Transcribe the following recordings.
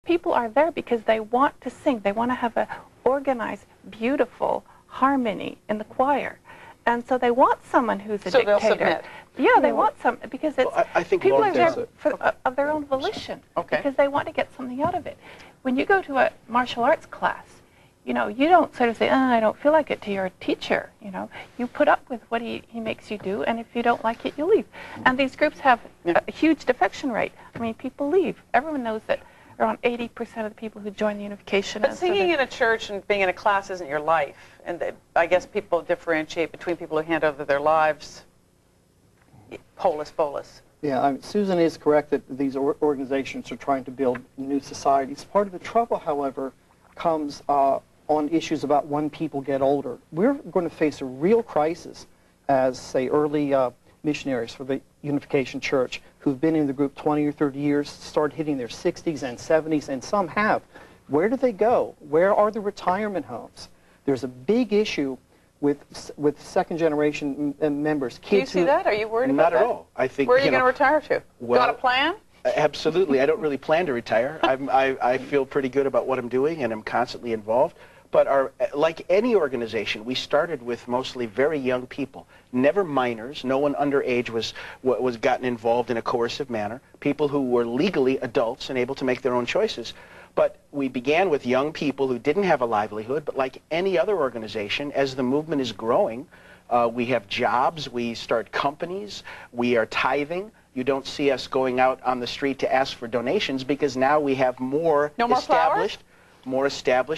People are there because they want to sing. They want to have a organized, beautiful harmony in the choir. And so they want someone who's a dictator. They'll submit. Yeah, they want some, because it's, well, I think people Lauren are there does of their own volition, Okay. because they want to get something out of it. When you go to a martial arts class, you know, you don't sort of say, I don't feel like it, to your teacher, you know. You put up with what he makes you do, and if you don't like it, you leave. And these groups have a huge defection rate. I mean, people leave. Everyone knows that around 80% of the people who join the unification. But singing in a church and being in a class isn't your life. And I guess people differentiate between people who hand over their lives, polis. Yeah, Susan is correct that these organizations are trying to build new societies. Part of the trouble, however, comes on issues about when people get older. We're going to face a real crisis as, say, early missionaries for the Unification Church who've been in the group 20 or 30 years, start hitting their 60s and 70s, and some have. Where do they go? Where are the retirement homes? There's a big issue with second-generation members. Kids. Do you see that? Are you worried about that? Not at all. I think. Where are you going to retire to? Well, got a plan? Absolutely. I don't really plan to retire. I feel pretty good about what I'm doing, and I'm constantly involved. But like any organization, we started with mostly very young people, never minors. No one underage was gotten involved in a coercive manner. People who were legally adults and able to make their own choices. But we began with young people who didn't have a livelihood. But like any other organization, as the movement is growing, we have jobs, we start companies, we are tithing. You don't see us going out on the street to ask for donations because now we have more established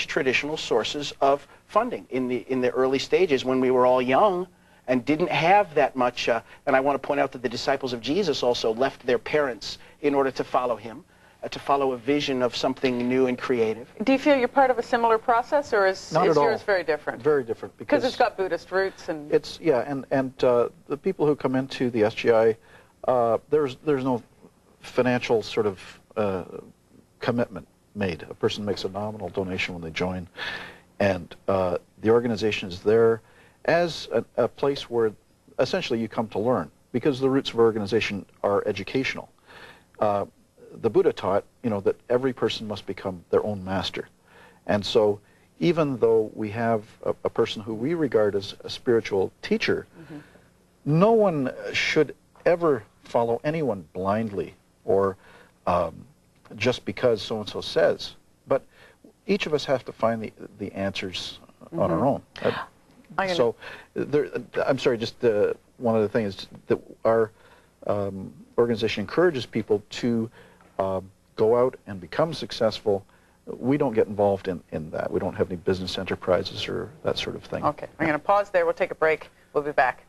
traditional sources of funding. In the early stages, when we were all young and didn't have that much, and I want to point out that the disciples of Jesus also left their parents in order to follow him, to follow a vision of something new and creative. Do you feel you're part of a similar process, or is yours very different? Very different, because it's got Buddhist roots and it's and the people who come into the SGI, there's no financial sort of commitment made. A person makes a nominal donation when they join, and the organization is there as a place where essentially you come to learn, because the roots of our organization are educational. The Buddha taught, that every person must become their own master, and so even though we have a person who we regard as a spiritual teacher, no one should ever follow anyone blindly or just because so-and-so says. But each of us have to find the answers on our own. So I'm sorry, just one other thing is that our organization encourages people to go out and become successful. We don't get involved in that. We don't have any business enterprises or that sort of thing. Okay, I'm going to pause there. We'll take a break. We'll be back.